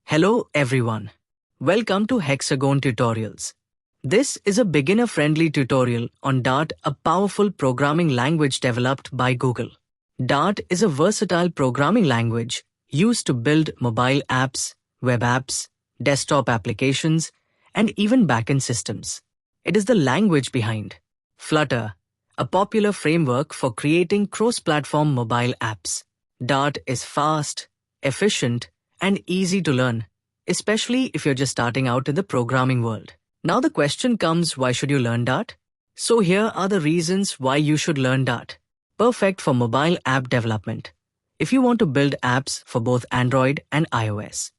Hello everyone. Welcome to Hexagon Tutorials. This is a beginner-friendly tutorial on Dart, a powerful programming language developed by Google. Dart is a versatile programming language used to build mobile apps, web apps, desktop applications, and even backend systems. It is the language behind Flutter, a popular framework for creating cross-platform mobile apps. Dart is fast, efficient, and easy to learn, especially if you're just starting out in the programming world. Now the question comes, why should you learn Dart? So here are the reasons why you should learn Dart. Perfect for mobile app development. If you want to build apps for both Android and iOS.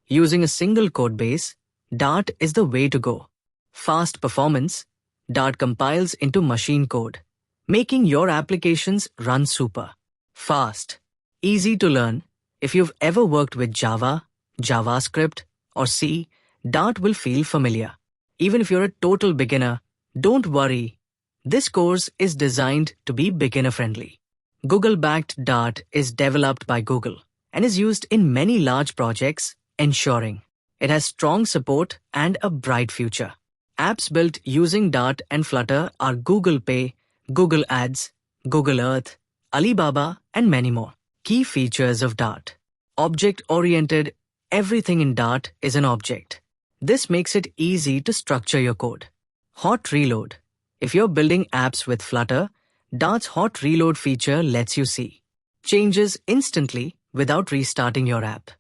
Using a single codebase, Dart is the way to go. Fast performance, Dart compiles into machine code, making your applications run super fast. Easy to learn. If you've ever worked with Java, JavaScript, or C, Dart will feel familiar. Even if you're a total beginner, don't worry. This course is designed to be beginner-friendly. Google-backed Dart is developed by Google and is used in many large projects, ensuring it has strong support and a bright future. Apps built using Dart and Flutter are Google Pay, Google Ads, Google Earth, Alibaba, and many more. Key features of Dart. Object-oriented, everything in Dart is an object. This makes it easy to structure your code. Hot reload. If you're building apps with Flutter, Dart's hot reload feature lets you see changes instantly without restarting your app.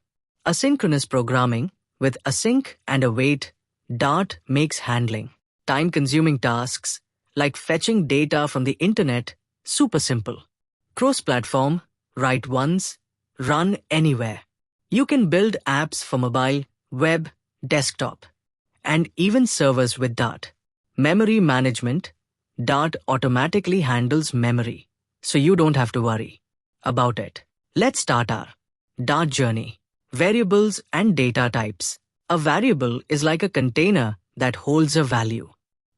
Asynchronous programming. With async and await, Dart makes handling time-consuming tasks like fetching data from the internet super simple. Cross-platform. Write once, run anywhere. You can build apps for mobile, web, desktop, and even servers with Dart. Memory management. Dart automatically handles memory, so you don't have to worry about it. Let's start our Dart journey. Variables and data types. A variable is like a container that holds a value.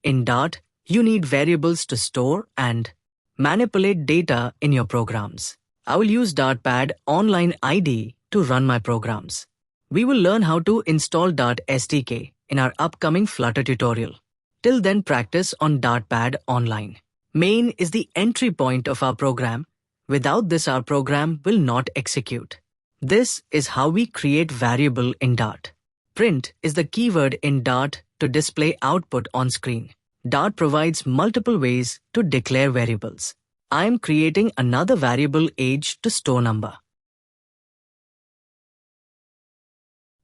In Dart, you need variables to store and manipulate data in your programs. I will use Dartpad Online IDE to run my programs. We will learn how to install Dart SDK in our upcoming Flutter tutorial. Till then, practice on Dartpad Online. Main is the entry point of our program. Without this, our program will not execute. This is how we create variable in Dart. Print is the keyword in Dart to display output on screen. Dart provides multiple ways to declare variables. I am creating another variable age to store number.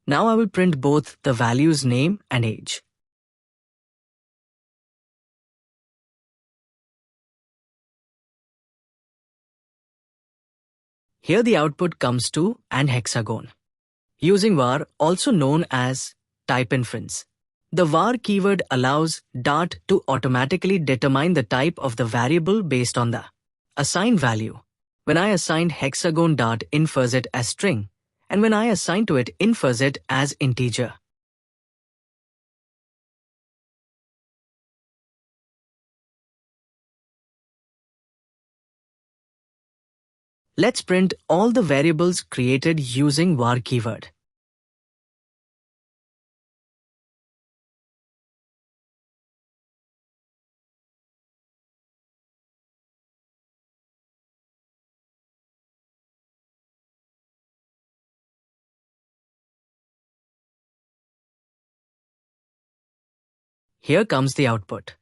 Now I will print both the values name and age. Here the output comes to an hexagon. Using var, also known as type inference. The var keyword allows Dart to automatically determine the type of the variable based on the assigned value. When I assign hexagon, Dart infers it as string, and when I assign to it, infers it as integer. Let's print all the variables created using var keyword. Here comes the output.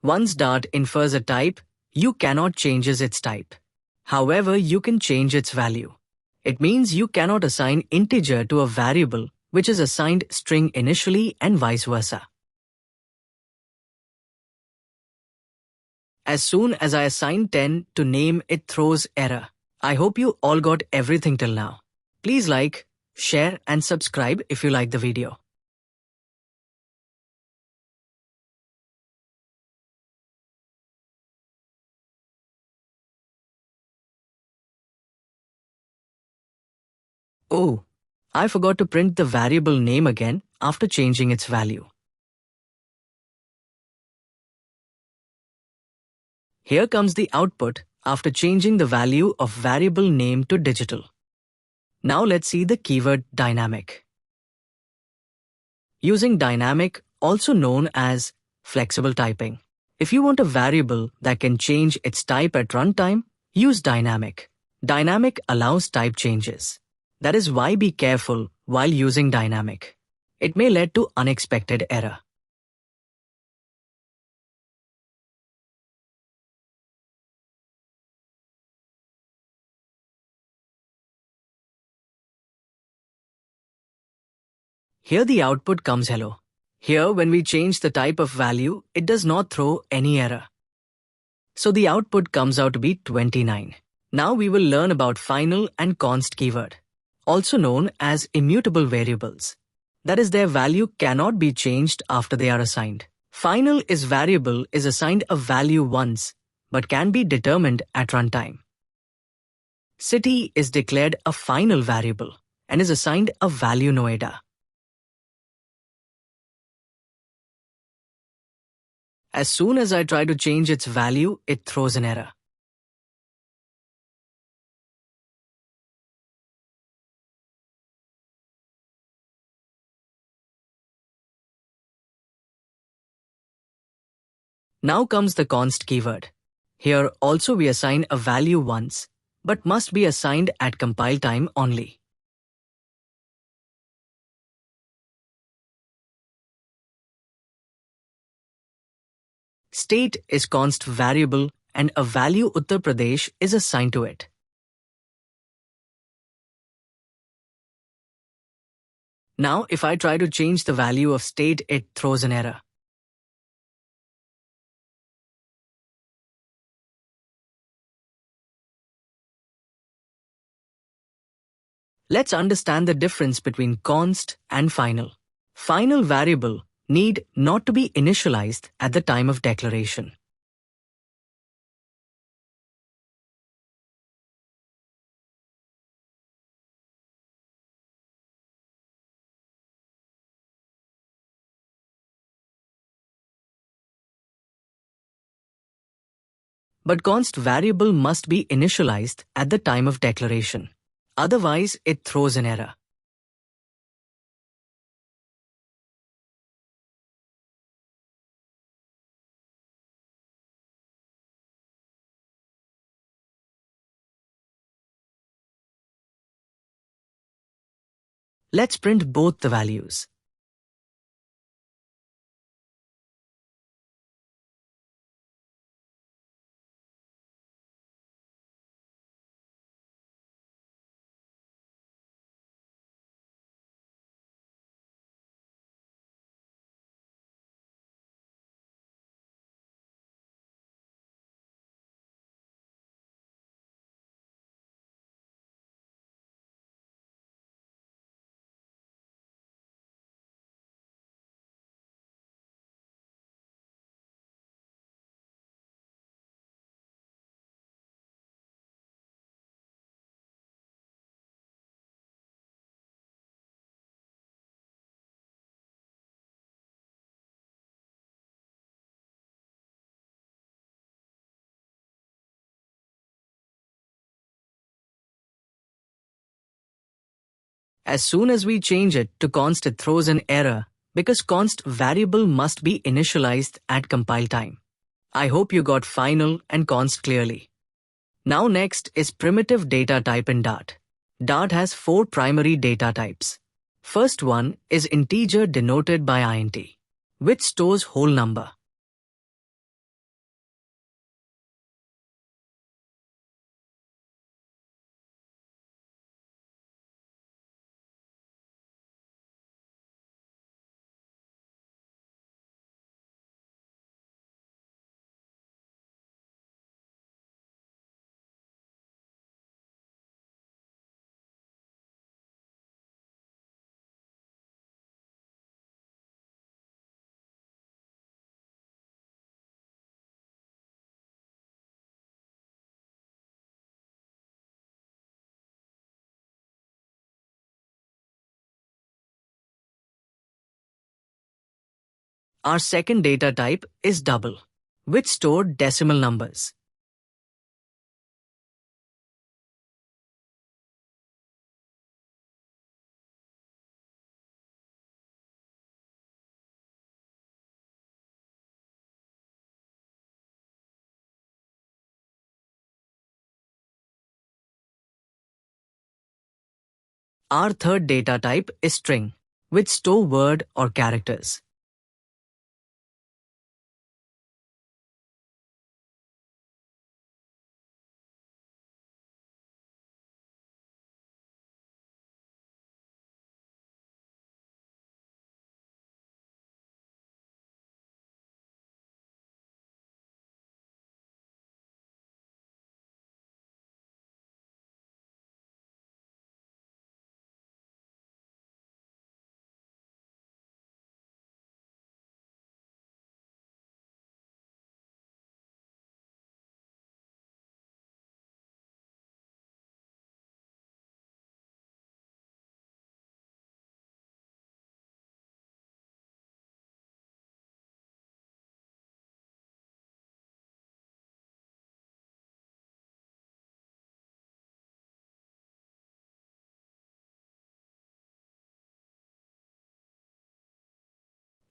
Once Dart infers a type, you cannot change its type. However, you can change its value. It means you cannot assign integer to a variable which is assigned string initially and vice versa. As soon as I assign 10 to name, it throws error. I hope you all got everything till now. Please like, share and subscribe if you like the video. Oh, I forgot to print the variable name again after changing its value. Here comes the output after changing the value of variable name to digital. Now let's see the keyword dynamic. Using dynamic, also known as flexible typing. If you want a variable that can change its type at runtime, use dynamic. Dynamic allows type changes. That is why be careful while using dynamic. It may lead to unexpected error. Here the output comes hello. Here when we change the type of value, it does not throw any error. So the output comes out to be 29. Now we will learn about final and const keyword, also known as immutable variables. That is, their value cannot be changed after they are assigned. Final is variable is assigned a value once, but can be determined at runtime. City is declared a final variable and is assigned a value Noida. As soon as I try to change its value, it throws an error. Now comes the const keyword. Here also we assign a value once, but must be assigned at compile time only. State is const variable and a value Uttar Pradesh is assigned to it. Now if I try to change the value of state, it throws an error. Let's understand the difference between const and final. Final variable need not to be initialized at the time of declaration. But const variable must be initialized at the time of declaration. Otherwise, it throws an error. Let's print both the values. As soon as we change it to const, it throws an error because const variable must be initialized at compile time. I hope you got final and const clearly. Now next is primitive data type in Dart. Dart has 4 primary data types. First one is integer denoted by int, which stores whole number. Our second data type is double, which store decimal numbers. Our third data type is string, which store word or characters.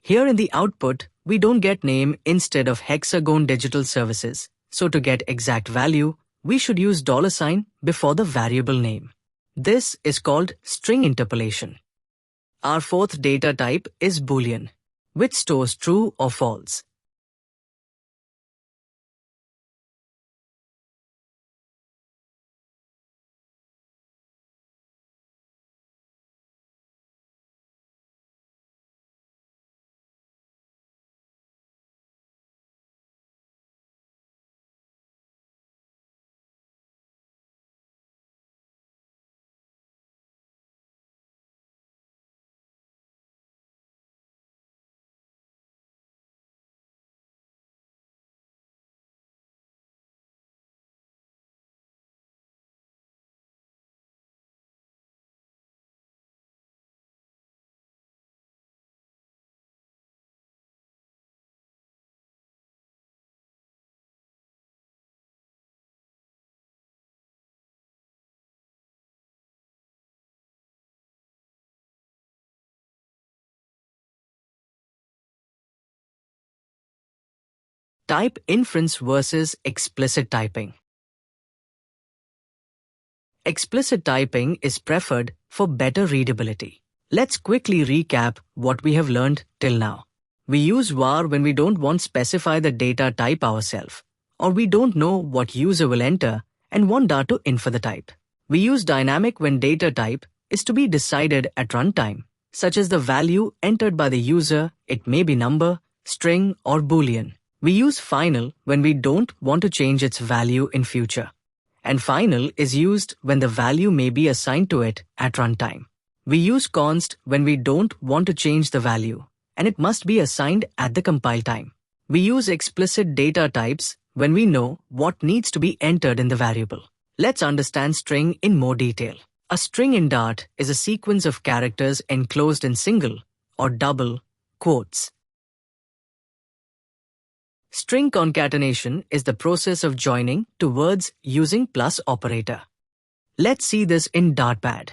Here in the output, we don't get name instead of hexagon digital services. So to get exact value, we should use $sign before the variable name. This is called string interpolation. Our fourth data type is Boolean, which stores true or false. Type inference versus explicit typing. Explicit typing is preferred for better readability. Let's quickly recap what we have learned till now. We use var when we don't want to specify the data type ourselves, or we don't know what user will enter and want data to infer the type. We use dynamic when data type is to be decided at runtime, such as the value entered by the user, it may be number, string, or Boolean. We use final when we don't want to change its value in future. And final is used when the value may be assigned to it at runtime. We use const when we don't want to change the value, and it must be assigned at the compile time. We use explicit data types when we know what needs to be entered in the variable. Let's understand string in more detail. A string in Dart is a sequence of characters enclosed in single or double quotes. String concatenation is the process of joining two words using plus operator. Let's see this in Dartpad.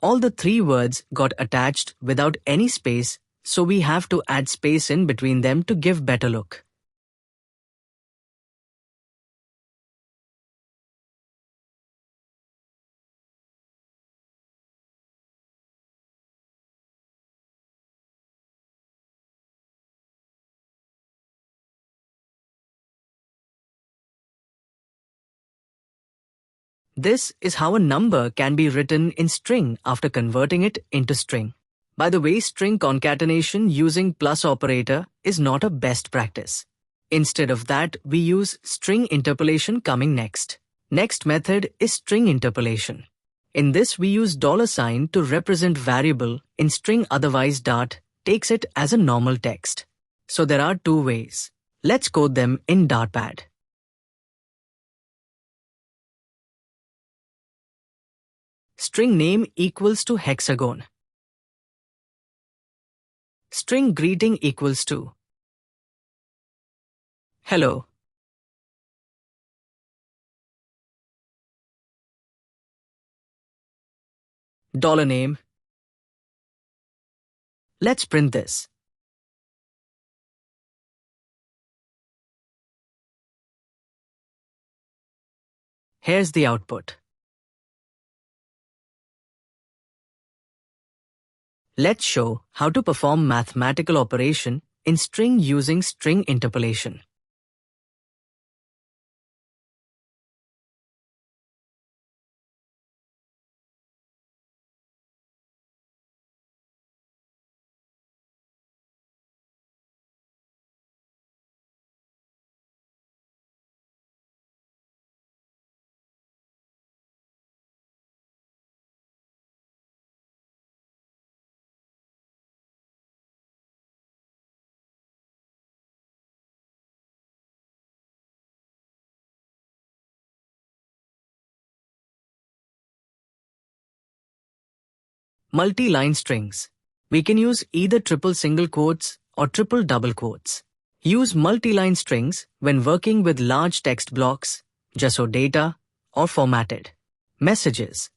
All the three words got attached without any space, so we have to add space in between them to give better look. This is how a number can be written in string after converting it into string. By the way, string concatenation using plus operator is not a best practice. Instead of that, we use string interpolation coming next. Next method is string interpolation. In this, we use $sign to represent variable in string, otherwise Dart takes it as a normal text. So there are two ways. Let's code them in Dartpad. String name equals to hexagon. String greeting equals to hello. $name. Let's print this. Here's the output. Let's show how to perform mathematical operation in string using string interpolation. Multi-line strings. We can use either triple single quotes or triple double quotes. Use multi-line strings when working with large text blocks, gesso data, or formatted messages.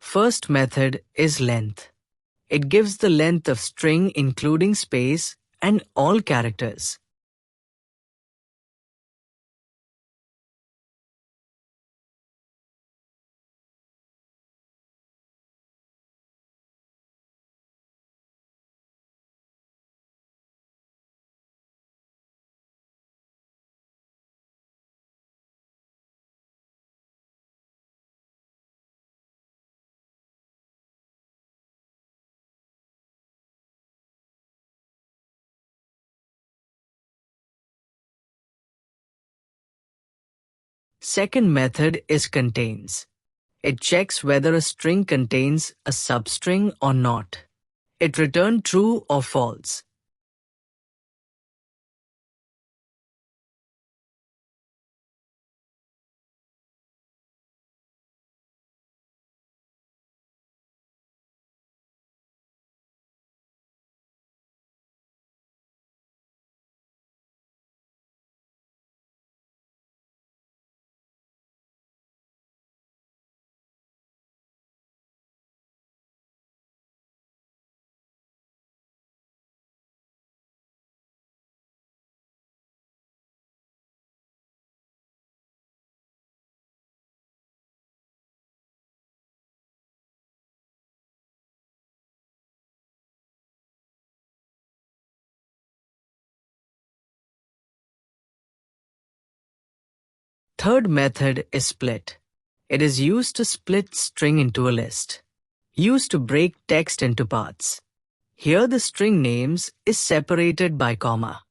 First method is length. It gives the length of string including space and all characters. Second method is contains. It checks whether a string contains a substring or not. It returns true or false. Third method is split. It is used to split string into a list. Used to break text into parts. Here the string names is separated by comma.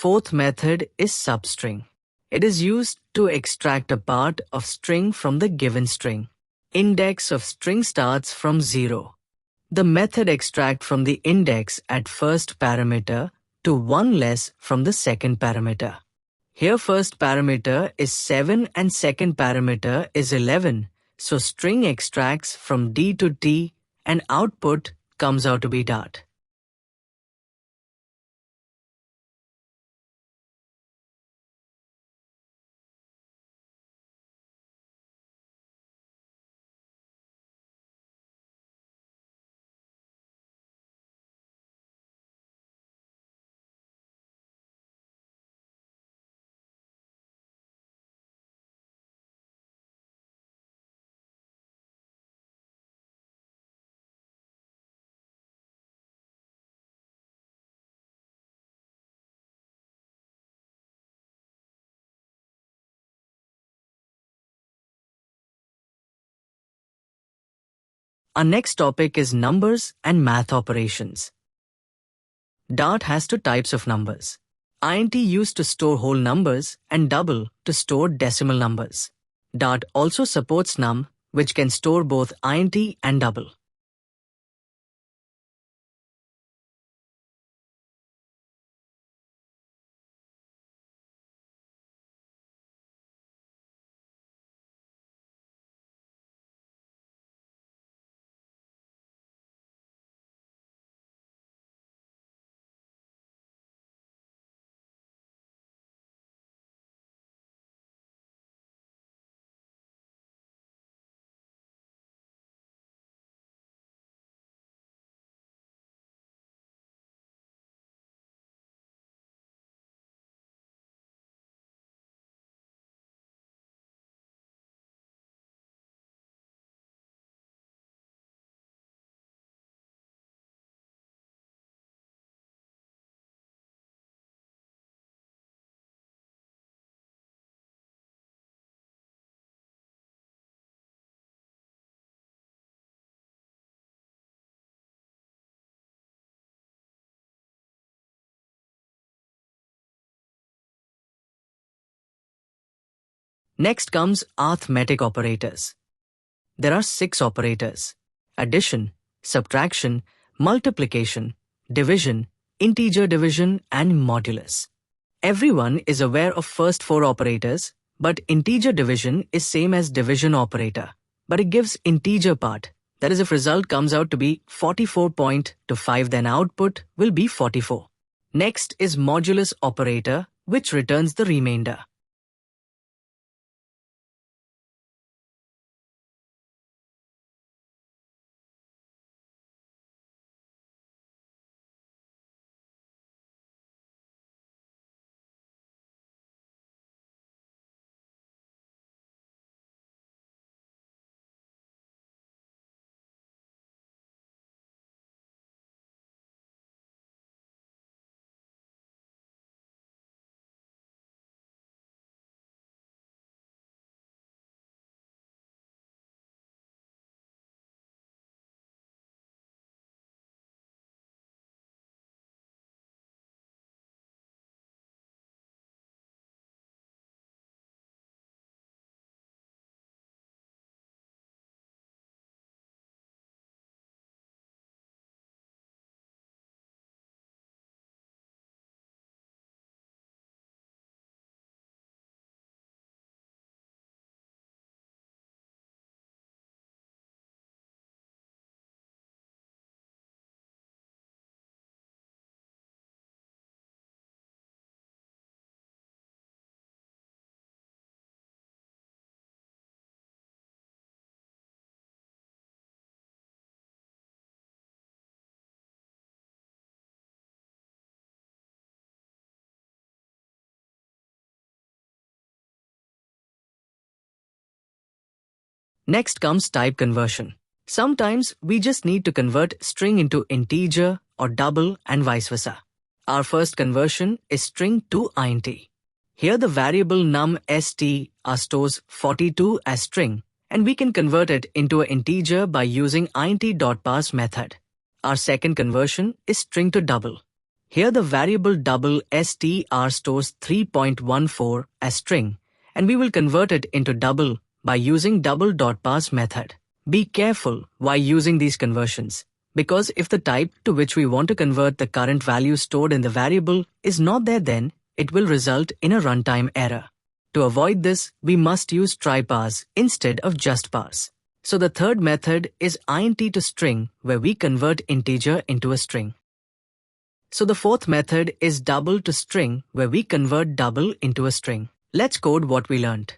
fourth method is substring. It is used to extract a part of string from the given string. Index of string starts from 0. The method extract from the index at first parameter to 1 less from the second parameter. Here first parameter is 7 and second parameter is 11, so string extracts from D to T and output comes out to be dot. Our next topic is numbers and math operations. Dart has two types of numbers. Int used to store whole numbers and double to store decimal numbers. Dart also supports num, which can store both int and double. Next comes arithmetic operators. There are 6 operators: addition, subtraction, multiplication, division, integer division, and modulus. Everyone is aware of first 4 operators, but integer division is same as division operator, but it gives integer part. That is, if result comes out to be 44.25, then output will be 44. Next is modulus operator, which returns the remainder. Next comes type conversion. Sometimes we just need to convert string into integer or double and vice versa. Our first conversion is string to int. Here the variable num st stores 42 as string, and we can convert it into an integer by using int.parse method. Our second conversion is string to double. Here the variable double str stores 3.14 as string, and we will convert it into double by using double.parse method. Be careful while using these conversions, because if the type to which we want to convert the current value stored in the variable is not there, then it will result in a runtime error. To avoid this, we must use try-parse instead of just parse. So the third method is int to string, where we convert integer into a string. So the fourth method is double to string, where we convert double into a string. Let's code what we learned.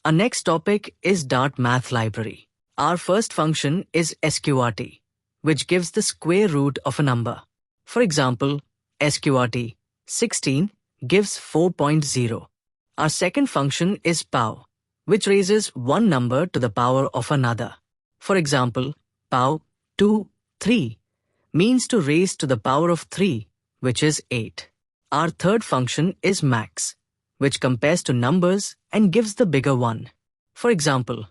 Our next topic is Dart Math Library. Our first function is sqrt, which gives the square root of a number. For example, sqrt 16 gives 4.0. Our second function is pow, which raises one number to the power of another. For example, pow 2 3 means to raise to the power of 3, which is 8. Our third function is max, which compares to numbers and gives the bigger one. For example,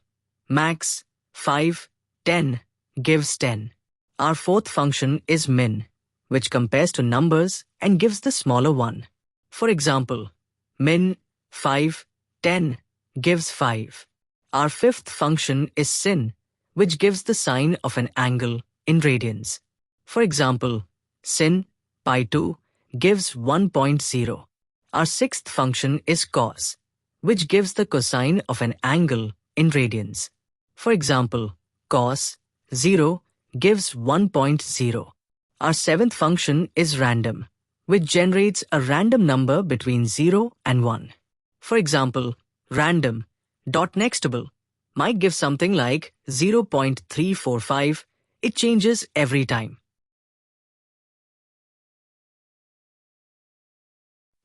max 5, 10 gives 10. Our fourth function is min, which compares to numbers and gives the smaller one. For example, min 5, 10 gives 5. Our fifth function is sin, which gives the sign of an angle in radians. For example, sin pi 2 gives 1.0. Our sixth function is cos, which gives the cosine of an angle in radians. For example, cos 0 gives 1.0. Our seventh function is random, which generates a random number between 0 and 1. For example, random dot nextable might give something like 0.345. It changes every time.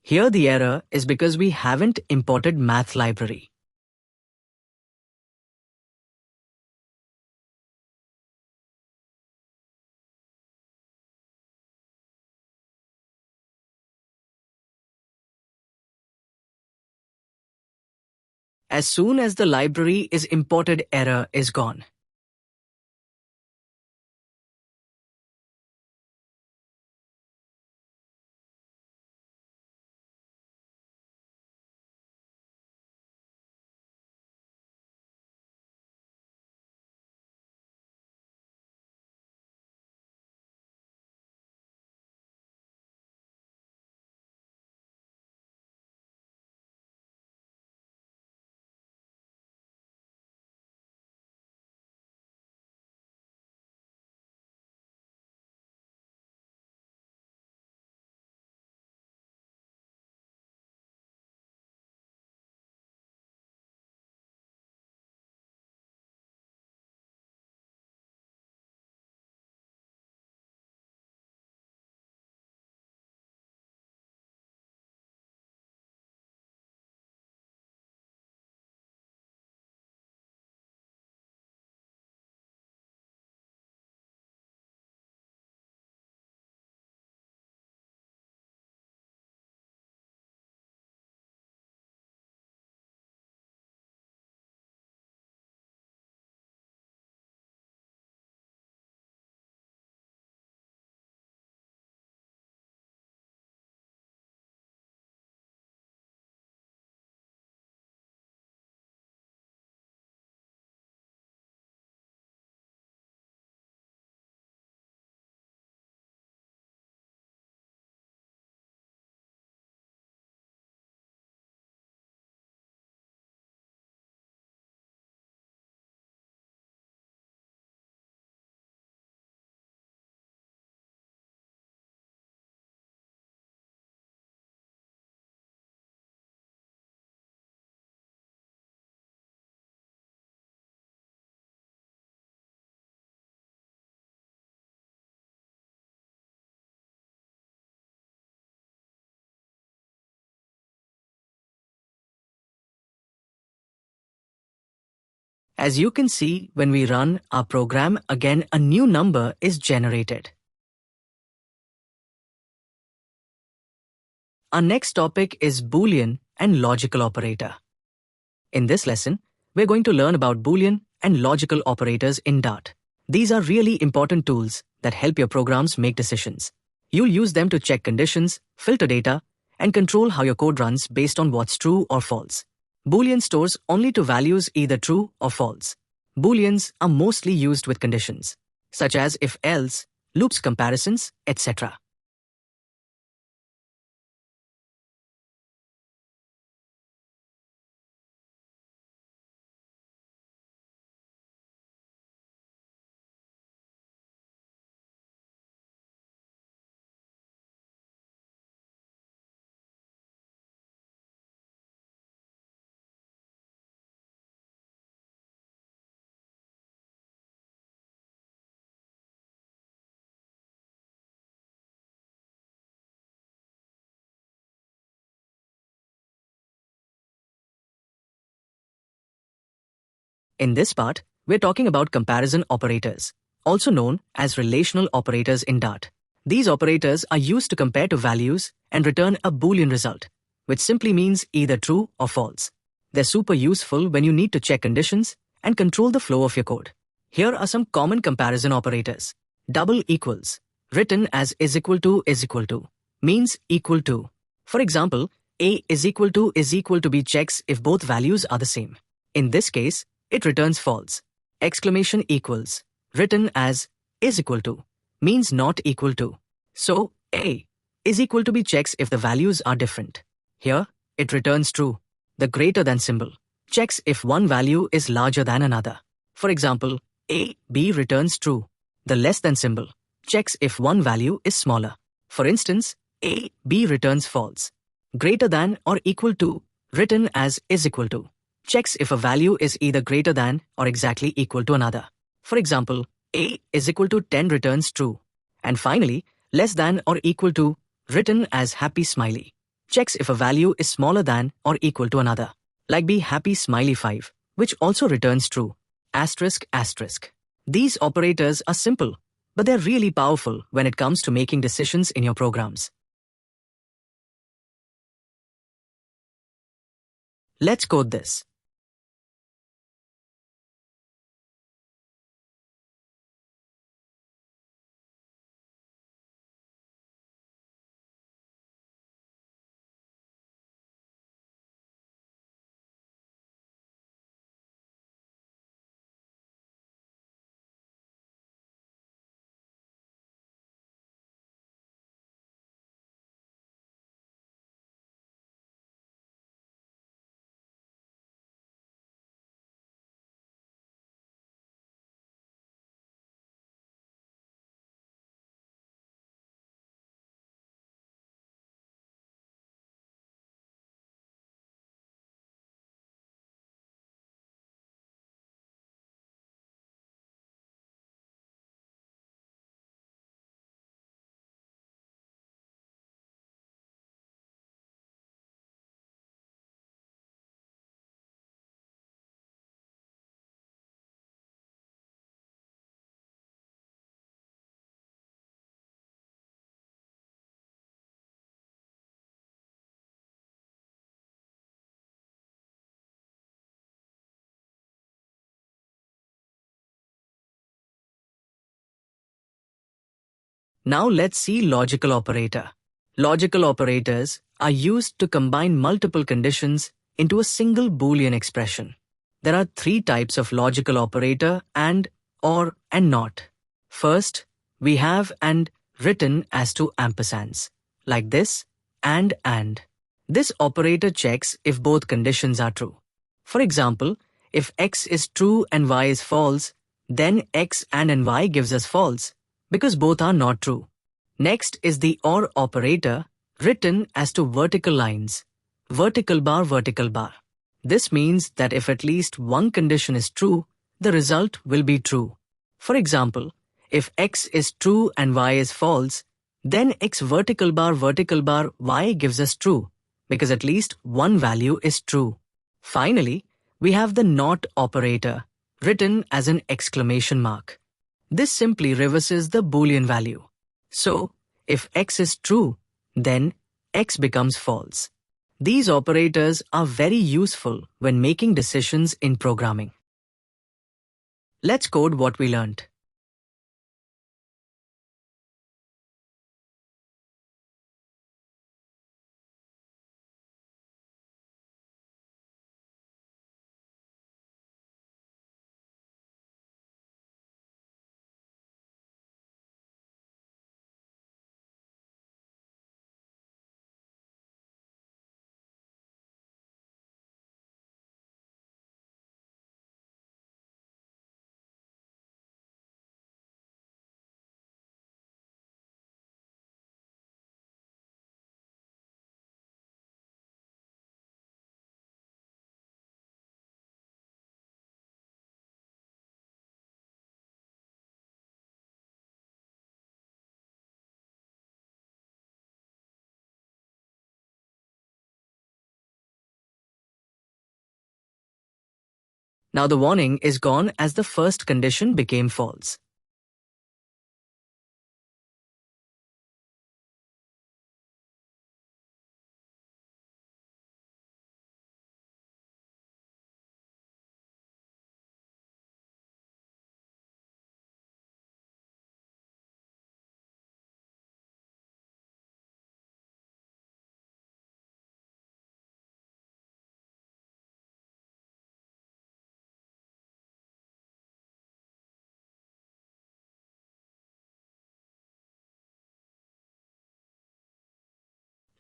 Here the error is because we haven't imported math library. As soon as the library is imported, error is gone. As you can see, when we run our program, again a new number is generated. Our next topic is Boolean and logical operator. In this lesson, we're going to learn about Boolean and logical operators in Dart. These are really important tools that help your programs make decisions. You'll use them to check conditions, filter data, and control how your code runs based on what's true or false. Boolean stores only to values either true or false. Booleans are mostly used with conditions, such as if-else, loops comparisons, etc. In this part, we're talking about comparison operators, also known as relational operators in Dart. These operators are used to compare two values and return a Boolean result, which simply means either true or false. They're super useful when you need to check conditions and control the flow of your code. Here are some common comparison operators. Double equals, written as is equal to, means equal to. For example, A is equal to B checks if both values are the same. In this case, it returns false. Exclamation equals, written as is equal to, means not equal to. So, A is equal to B checks if the values are different. Here, it returns true. The greater than symbol checks if one value is larger than another. For example, A, B returns true. The less than symbol checks if one value is smaller. For instance, A, B returns false. Greater than or equal to, written as is equal to, checks if a value is either greater than or exactly equal to another. For example, A is equal to 10 returns true. And finally, less than or equal to, written as happy smiley, checks if a value is smaller than or equal to another. Like be happy smiley 5, which also returns true. Asterisk asterisk. These operators are simple, but they're really powerful when it comes to making decisions in your programs. Let's code this. Now let's see logical operator. Logical operators are used to combine multiple conditions into a single Boolean expression. There are three types of logical operator: and, or, and not. First, we have and written as two ampersands, like this, and. This operator checks if both conditions are true. For example, if x is true and y is false, then x and y gives us false, because both are not true. Next is the or operator, written as two vertical lines, vertical bar, vertical bar. This means that if at least one condition is true, the result will be true. For example, if x is true and y is false, then x vertical bar, y gives us true, because at least one value is true. Finally, we have the not operator, written as an exclamation mark. This simply reverses the Boolean value. So, if x is true, then x becomes false. These operators are very useful when making decisions in programming. Let's code what we learned. Now the warning is gone as the first condition became false.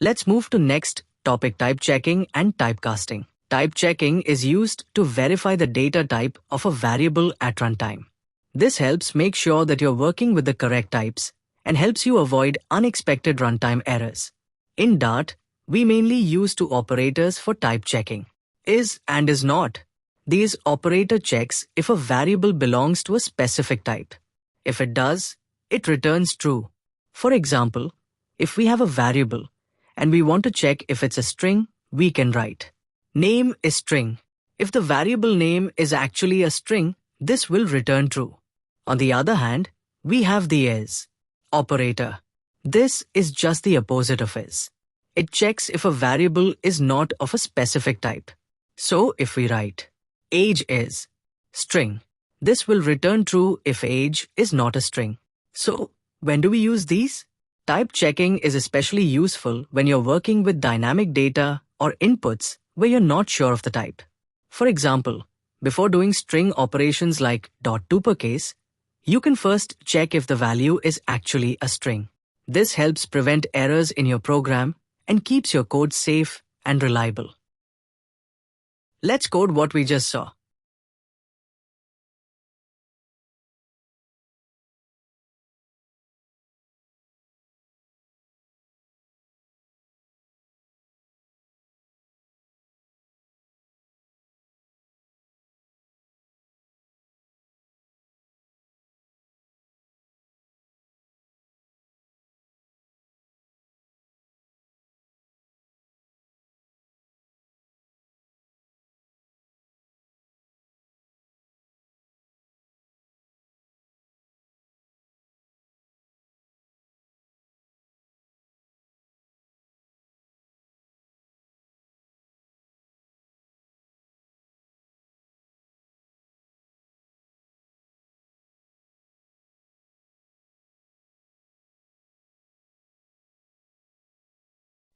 Let's move to next topic, type checking and typecasting. Type checking is used to verify the data type of a variable at runtime. This helps make sure that you're working with the correct types and helps you avoid unexpected runtime errors. In Dart, we mainly use two operators for type checking: is and is not. These operator checks if a variable belongs to a specific type. If it does, it returns true. For example, if we have a variable and we want to check if it's a string, we can write name is string. If the variable name is actually a string, this will return true. On the other hand, we have the is operator. This is just the opposite of is. It checks if a variable is not of a specific type. So if we write age is string, this will return true if age is not a string. So when do we use these? Type checking is especially useful when you're working with dynamic data or inputs where you're not sure of the type. For example, before doing string operations like .toUpperCase, you can first check if the value is actually a string. This helps prevent errors in your program and keeps your code safe and reliable. Let's code what we just saw.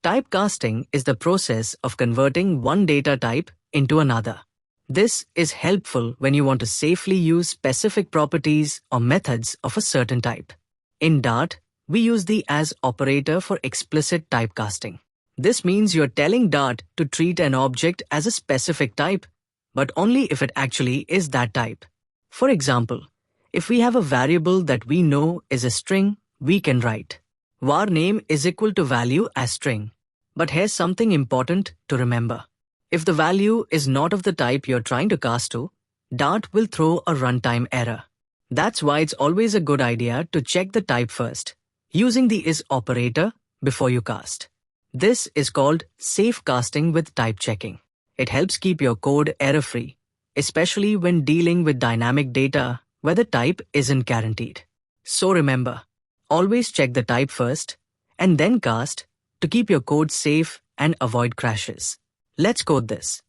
Typecasting is the process of converting one data type into another. This is helpful when you want to safely use specific properties or methods of a certain type. In Dart, we use the as operator for explicit typecasting. This means you're telling Dart to treat an object as a specific type, but only if it actually is that type. For example, if we have a variable that we know is a string, we can write var name is equal to value as string. But here's something important to remember. If the value is not of the type you're trying to cast to, Dart will throw a runtime error. That's why it's always a good idea to check the type first, using the is operator before you cast. This is called safe casting with type checking. It helps keep your code error-free, especially when dealing with dynamic data where the type isn't guaranteed. So remember, always check the type first and then cast to keep your code safe and avoid crashes. Let's code this.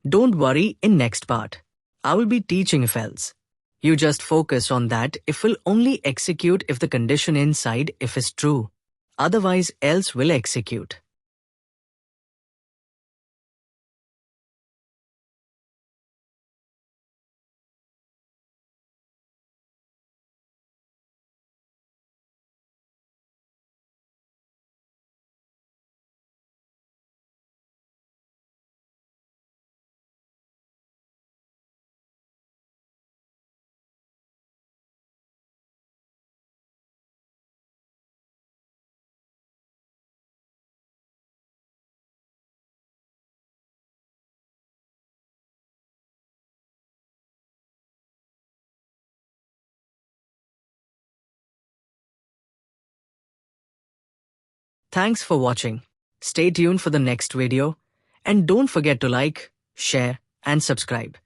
Don't worry, in next part, I will be teaching if else. You just focus on that if will only execute if the condition inside if is true. Otherwise else will execute. Thanks for watching. Stay tuned for the next video and don't forget to like, share and subscribe.